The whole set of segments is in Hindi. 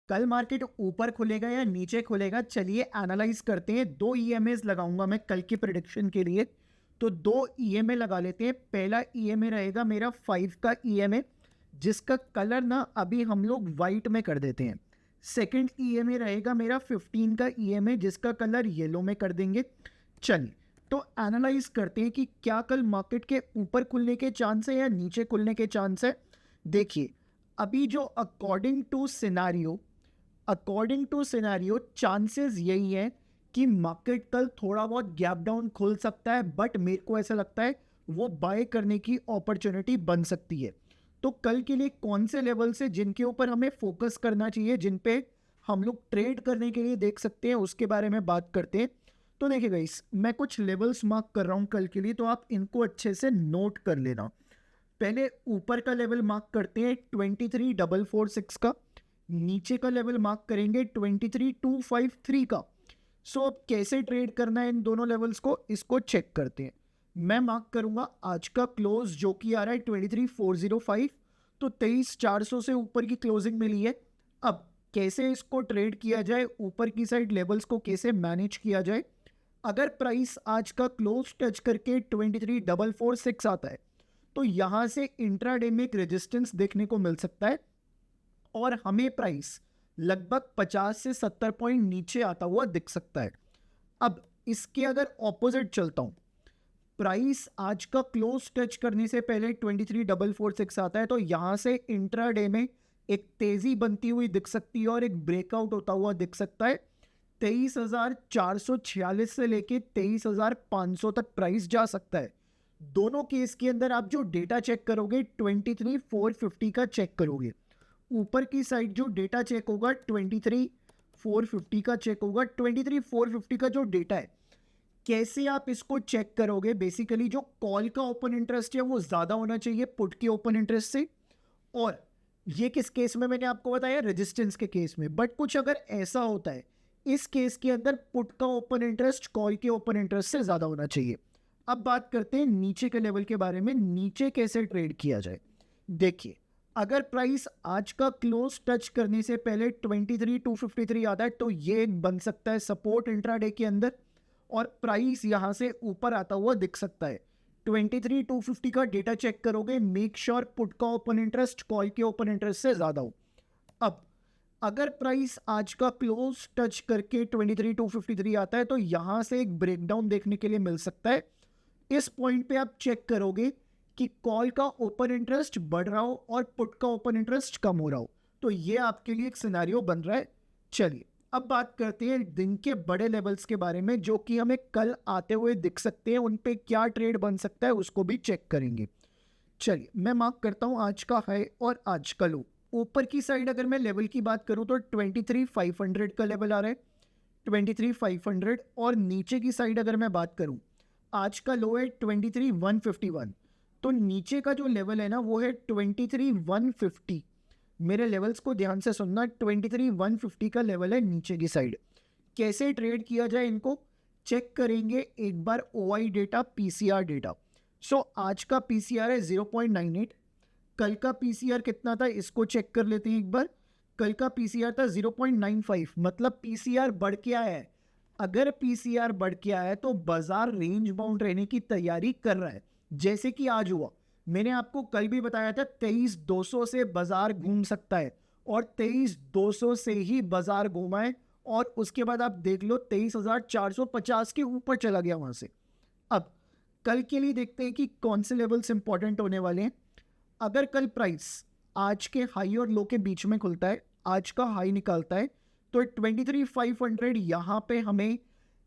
कल मार्केट ऊपर खुलेगा या नीचे खुलेगा, चलिए एनालाइज करते हैं। दो ईएमएस लगाऊंगा मैं कल की प्रिडिक्शन के लिए। तो दो ईएमए लगा लेते हैं। पहला ईएमए रहेगा मेरा 5 का ईएमए, जिसका कलर ना अभी हम लोग वाइट में कर देते हैं। सेकंड ईएमए रहेगा मेरा 15 का ईएमए, जिसका कलर येलो में कर देंगे। चलिए तो एनालाइज करते हैं कि क्या कल मार्केट के ऊपर खुलने के चांस है या नीचे खुलने के चांस है। देखिए अभी जो अकॉर्डिंग टू सिनेरियो चांसेस यही है कि मार्केट कल थोड़ा बहुत गैप डाउन खुल सकता है, बट मेरे को ऐसा लगता है वो बाय करने की अपॉर्चुनिटी बन सकती है। तो कल के लिए कौन से लेवल्स है जिनके ऊपर हमें फोकस करना चाहिए, जिन पे हम लोग ट्रेड करने के लिए देख सकते हैं, उसके बारे में बात करते हैं। तो देखिए गाइस, मैं कुछ लेवल्स मार्क कर रहा हूँ कल के लिए, तो आप इनको अच्छे से नोट कर लेना। पहले ऊपर का लेवल मार्क करते हैं 23,446 का। नीचे का लेवल मार्क करेंगे 23,253 का। सो अब कैसे ट्रेड करना है इन दोनों लेवल्स को, इसको चेक करते हैं। मैं मार्क करूंगा आज का क्लोज जो कि आ रहा है 23,405। तो 23,400 से ऊपर की क्लोजिंग मिली है। अब कैसे इसको ट्रेड किया जाए, ऊपर की साइड लेवल्स को कैसे मैनेज किया जाए। अगर प्राइस आज का क्लोज टच करके 23,446 आता है, तो यहां से इंट्राडे में एक रेजिस्टेंस देखने को मिल सकता है और हमें प्राइस लगभग 50 से 70 पॉइंट नीचे आता हुआ दिख सकता है। अब इसके अगर ऑपोजिट चलता हूं, प्राइस आज का क्लोज टच करने से पहले 23,446 आता है, तो यहां से इंट्राडे में एक तेजी बनती हुई दिख सकती है और एक ब्रेकआउट होता हुआ दिख सकता है। 23,446 से लेके 23,500 तक प्राइस जा सकता है। दोनों केस के अंदर आप जो डेटा चेक करोगे 23,450 का चेक करोगे। ऊपर की साइड जो डेटा चेक होगा 23,450 का चेक होगा। 23,450 का जो डेटा है, कैसे आप इसको चेक करोगे, बेसिकली जो कॉल का ओपन इंटरेस्ट है वो ज़्यादा होना चाहिए पुट के ओपन इंटरेस्ट से। और ये किस केस में मैंने आपको बताया, रेजिस्टेंस के केस में। बट कुछ अगर ऐसा होता है, इस केस के अंदर पुट का ओपन इंटरेस्ट कॉल के ओपन इंटरेस्ट से ज़्यादा होना चाहिए। अब बात करते हैं नीचे के लेवल के बारे में, नीचे कैसे ट्रेड किया जाए। देखिए अगर प्राइस आज का क्लोज टच करने से पहले 23,253 आता है, तो ये बन सकता है सपोर्ट इंट्राडे के अंदर और प्राइस यहां से ऊपर आता हुआ दिख सकता है। 23,250 का डेटा चेक करोगे, मेक श्योर पुट का ओपन इंटरेस्ट कॉल के ओपन इंटरेस्ट से ज्यादा हो। अब अगर प्राइस आज का क्लोज टच करके 23,253 आता है, तो यहां से एक ब्रेकडाउन देखने के लिए मिल सकता है। इस पॉइंट पे आप चेक करोगे कि कॉल का ओपन इंटरेस्ट बढ़ रहा हो और पुट का ओपन इंटरेस्ट कम हो रहा हो, तो ये आपके लिए एक सिनेरियो बन रहा है। चलिए अब बात करते हैं दिन के बड़े लेवल्स के बारे में, जो कि हमें कल आते हुए दिख सकते हैं। उन पे क्या ट्रेड बन सकता है उसको भी चेक करेंगे। चलिए मैं मार्क करता हूं आज का हाई और आज का लो। ऊपर की साइड अगर मैं लेवल की बात करूं तो 23,500 का लेवल आ रहा है, 23,500। और नीचे की साइड अगर मैं बात करूं, आज का लो है 23,151। तो नीचे का जो लेवल है ना वो है 23,150। मेरे लेवल्स को ध्यान से सुनना, 23,150 का लेवल है नीचे की साइड। कैसे ट्रेड किया जाए इनको चेक करेंगे एक बार। OI data, PCR data. So आज का पीसीआर है 0.98। कल का पीसीआर कितना था इसको चेक कर लेते हैं एक बार। कल का पीसीआर था 0.95, मतलब पीसीआर बढ़ के आया है। अगर पीसीआर बढ़ के आया है तो बाजार रेंज बाउंड रहने की तैयारी कर रहा है, जैसे कि आज हुआ। मैंने आपको कल भी बताया था 23,200 से बाजार घूम सकता है और 23,200 से ही बाजार घूमा है। और उसके बाद आप देख लो 23,450 के ऊपर चला गया वहां से। अब कल के लिए देखते हैं कि कौन से लेवल्स इंपॉर्टेंट होने वाले हैं। अगर कल प्राइस आज के हाई और लो के बीच में खुलता है, आज का हाई निकालता है, तो 23,500 यहाँ पे हमें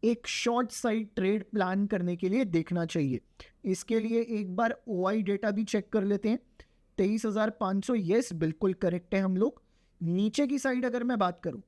एक शॉर्ट साइड ट्रेड प्लान करने के लिए देखना चाहिए। इसके लिए एक बार ओआई डेटा भी चेक कर लेते हैं। 23,500, यस बिल्कुल करेक्ट है हम लोग। नीचे की साइड अगर मैं बात करूं,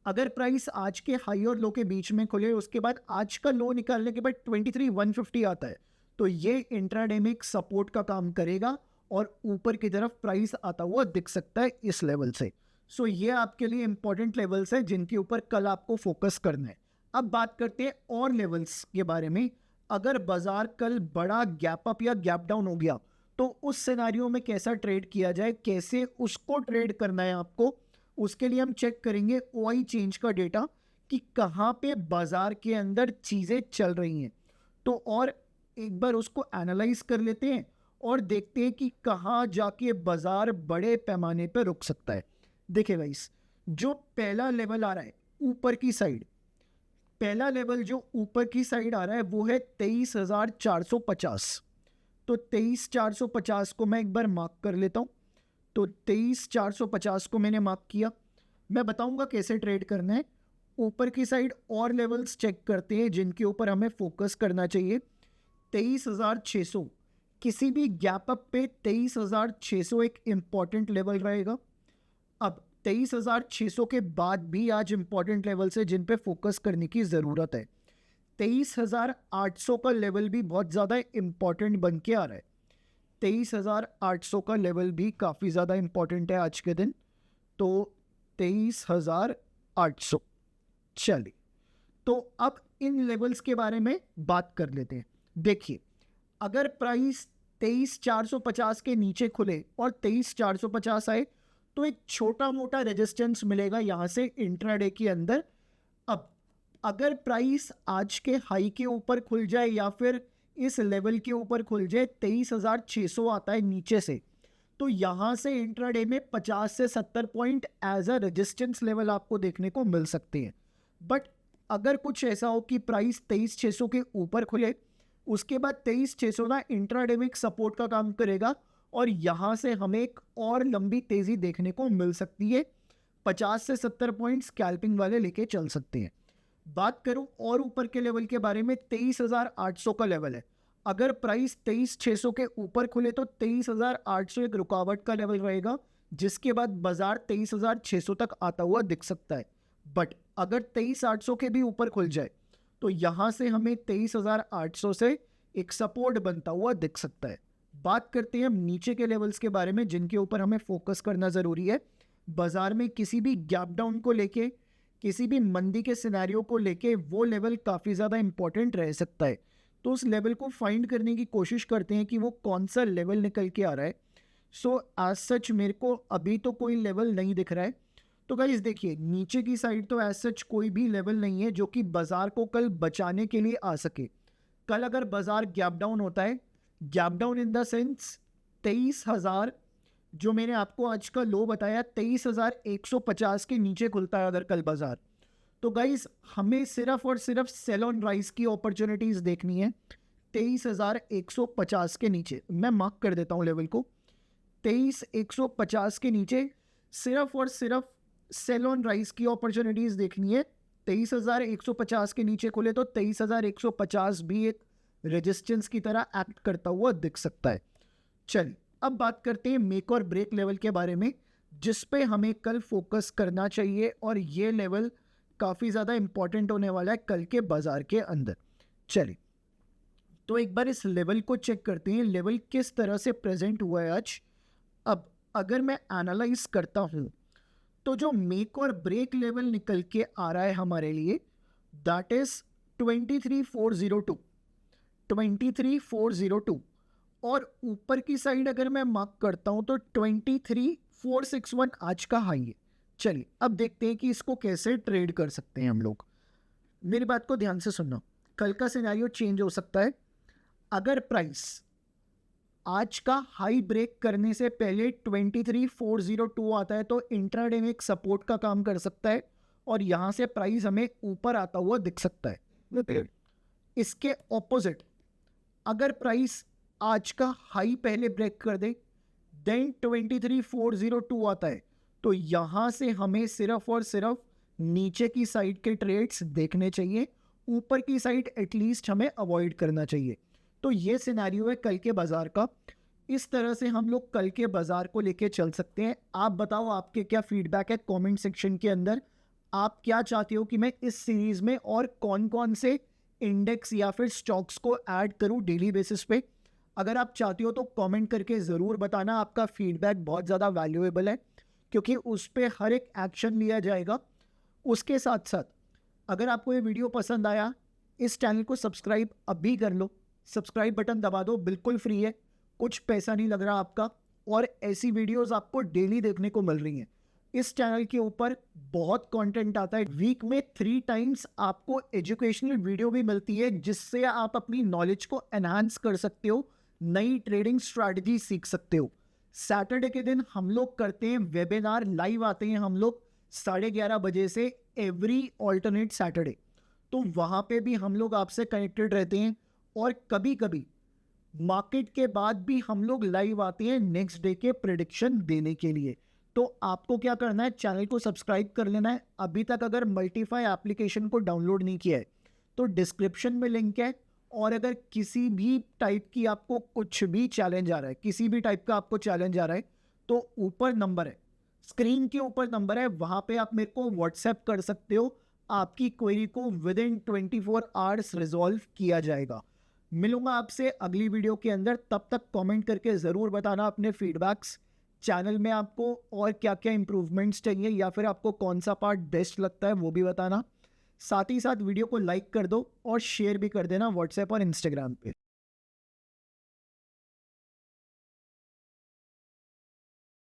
अगर प्राइस आज के हाई और लो के बीच में खुले, उसके बाद आज का लो निकालने के बाद 23,150 आता है, तो ये इंट्राडे में एक सपोर्ट का काम करेगा और ऊपर की तरफ प्राइस आता हुआ दिख सकता है इस लेवल से। सो ये आपके लिए इंपॉर्टेंट लेवल्स है जिनके ऊपर कल आपको फोकस करना है। अब बात करते हैं और लेवल्स के बारे में। अगर बाजार कल बड़ा गैप अप या गैप डाउन हो गया, तो उस सिनेरियो में कैसा ट्रेड किया जाए, कैसे उसको ट्रेड करना है आपको, उसके लिए हम चेक करेंगे ओआई चेंज का डेटा कि कहाँ पे बाजार के अंदर चीज़ें चल रही हैं। तो और एक बार उसको एनालाइज कर लेते हैं और देखते हैं कि कहाँ जाके बाजार बड़े पैमाने पर रुक सकता है। देखिए गाइस, जो पहला लेवल आ रहा है ऊपर की साइड, पहला लेवल जो ऊपर की साइड आ रहा है वो है 23,450। तो 23,450 को मैं एक बार मार्क कर लेता हूँ। तो 23,450 को मैंने मार्क किया। मैं बताऊंगा कैसे ट्रेड करना है। ऊपर की साइड और लेवल्स चेक करते हैं जिनके ऊपर हमें फोकस करना चाहिए। 23,600, किसी भी गैप अप पे 23,600 एक इम्पॉर्टेंट लेवल रहेगा। अब 23,600 के बाद भी आज इम्पॉर्टेंट लेवल्स है जिन पे फोकस करने की ज़रूरत है। 23,800 का लेवल भी बहुत ज़्यादा इम्पॉर्टेंट बन के आ रहा है। 23,800 का लेवल भी काफ़ी ज़्यादा इम्पॉर्टेंट है आज के दिन। तो 23,800, चलिए तो अब इन लेवल्स के बारे में बात कर लेते हैं। देखिए, अगर प्राइस 23,450 के नीचे खुले और 23,450 आए तो एक छोटा मोटा रेजिस्टेंस मिलेगा यहाँ से इंट्राडे के अंदर। अब अगर प्राइस आज के हाई के ऊपर खुल जाए या फिर इस लेवल के ऊपर खुल जाए, 23,600 आता है नीचे से, तो यहाँ से इंट्राडे में 50 से 70 point as a resistance level आपको देखने को मिल सकते हैं। बट अगर कुछ ऐसा हो कि प्राइस 23,600 के ऊपर खुले, उसके बाद 23,600 ना इंट्राडे में एक सपोर्ट का काम करेगा और यहाँ से हमें एक और लंबी तेजी देखने को मिल सकती है। 50 से 70 पॉइंट स्कैल्पिंग वाले लेके चल सकते हैं। बात करूं और ऊपर के लेवल के बारे में, 23,800 का लेवल है। अगर प्राइस 23,600 के ऊपर खुले तो 23,800 एक रुकावट का लेवल रहेगा, जिसके बाद बाजार 23,600 तक आता हुआ दिख सकता है। बट अगर 23,800 के भी ऊपर खुल जाए तो यहाँ से हमें 23,800 से एक सपोर्ट बनता हुआ दिख सकता है। बात करते हैं हम नीचे के लेवल्स के बारे में जिनके ऊपर हमें फोकस करना ज़रूरी है। बाजार में किसी भी गैप डाउन को लेके, किसी भी मंदी के सिनेरियो को लेके वो लेवल काफ़ी ज़्यादा इंपॉर्टेंट रह सकता है। तो उस लेवल को फाइंड करने की कोशिश करते हैं कि वो कौन सा लेवल निकल के आ रहा है। सो एज सच मेरे को अभी तो कोई लेवल नहीं दिख रहा है। तो गाइस देखिए, नीचे की साइड तो एज सच कोई भी लेवल नहीं है जो कि बाजार को कल बचाने के लिए आ सके। कल अगर बाजार गैप डाउन होता है, gap down in the sense 23,000, जो मैंने आपको आज का लो बताया 23,150 के नीचे खुलता है अगर कल बाजार, तो गाइस हमें सिर्फ और सिर्फ सेल ऑन राइज की अपॉर्चुनिटीज देखनी है 23,150 के नीचे। मैं मार्क कर देता हूं लेवल को, 23,150 के नीचे सिर्फ और सिर्फ सेल ऑन राइज की अपॉर्चुनिटीज देखनी है। 23,150 के नीचे खुले तो 23,150 भी एक रेजिस्टेंस की तरह एक्ट करता हुआ दिख सकता है। चलिए अब बात करते हैं मेक और ब्रेक लेवल के बारे में, जिस पे हमें कल फोकस करना चाहिए और ये लेवल काफ़ी ज़्यादा इंपॉर्टेंट होने वाला है कल के बाजार के अंदर। चलिए तो एक बार इस लेवल को चेक करते हैं, लेवल किस तरह से प्रेजेंट हुआ है आज। अब अगर मैं एनालाइज करता हूँ तो जो मेक और ब्रेक लेवल निकल के आ रहा है हमारे लिए, दैट इज 23,402, 23,402। और ऊपर की साइड अगर मैं मार्क करता हूं तो 23,461 आज का हाई है। चलिए अब देखते हैं कि इसको कैसे ट्रेड कर सकते हैं हम लोग। मेरी बात को ध्यान से सुनना, कल का सिनेरियो चेंज हो सकता है। अगर प्राइस आज का हाई ब्रेक करने से पहले 23,402 आता है तो इंट्राडे में एक सपोर्ट का काम कर सकता है और यहां से प्राइस हमें ऊपर आता हुआ दिख सकता है। इसके ऑपोजिट अगर प्राइस आज का हाई पहले ब्रेक कर दे, देन 23,402 आता है, तो यहां से हमें सिर्फ और सिर्फ नीचे की साइड के ट्रेड्स देखने चाहिए, ऊपर की साइड एटलीस्ट हमें अवॉइड करना चाहिए। तो ये सिनेरियो है कल के बाजार का। इस तरह से हम लोग कल के बाजार को लेके चल सकते हैं। आप बताओ आपके क्या फीडबैक है कमेंट सेक्शन के अंदर। आप क्या चाहते हो कि मैं इस सीरीज में और कौन कौन से इंडेक्स या फिर स्टॉक्स को ऐड करूं डेली बेसिस पे। अगर आप चाहते हो तो कमेंट करके ज़रूर बताना। आपका फीडबैक बहुत ज़्यादा वैल्यूएबल है क्योंकि उस पर हर एक एक्शन लिया जाएगा। उसके साथ साथ अगर आपको ये वीडियो पसंद आया, इस चैनल को सब्सक्राइब अभी कर लो। सब्सक्राइब बटन दबा दो, बिल्कुल फ्री है, कुछ पैसा नहीं लग रहा आपका, और ऐसी वीडियोस आपको डेली देखने को मिल रही हैं। इस चैनल के ऊपर बहुत कंटेंट आता है। वीक में 3 टाइम्स आपको एजुकेशनल वीडियो भी मिलती है जिससे आप अपनी नॉलेज को एनहांस कर सकते हो, नई ट्रेडिंग स्ट्रैटेजी सीख सकते हो। सैटरडे के दिन हम लोग करते हैं वेबिनार, लाइव आते हैं हम लोग 11:30 बजे से एवरी ऑल्टरनेट सैटरडे। तो वहाँ पे भी हम लोग आपसे कनेक्टेड रहते हैं और कभी कभी मार्केट के बाद भी हम लोग लाइव आते हैं नेक्स्ट डे के प्रेडिक्शन देने के लिए। तो आपको क्या करना है, चैनल को सब्सक्राइब कर लेना है। अभी तक अगर मल्टीफाई एप्लीकेशन को डाउनलोड नहीं किया है तो डिस्क्रिप्शन में लिंक है। और अगर किसी भी टाइप की आपको कुछ भी चैलेंज आ रहा है, किसी भी टाइप का आपको चैलेंज आ रहा है, तो ऊपर नंबर है, स्क्रीन के ऊपर नंबर है, वहाँ पे आप मेरे को व्हाट्सएप कर सकते हो। आपकी क्वेरी को विद इन 24 आवर्स रिजॉल्व किया जाएगा। मिलूंगा आपसे अगली वीडियो के अंदर, तब तक कमेंट करके ज़रूर बताना अपने फीडबैक्स। चैनल में आपको और क्या क्या इंप्रूवमेंट्स चाहिए या फिर आपको कौन सा पार्ट बेस्ट लगता है वो भी बताना। साथ ही साथ वीडियो को लाइक कर दो और शेयर भी कर देना व्हाट्सएप और इंस्टाग्राम पे।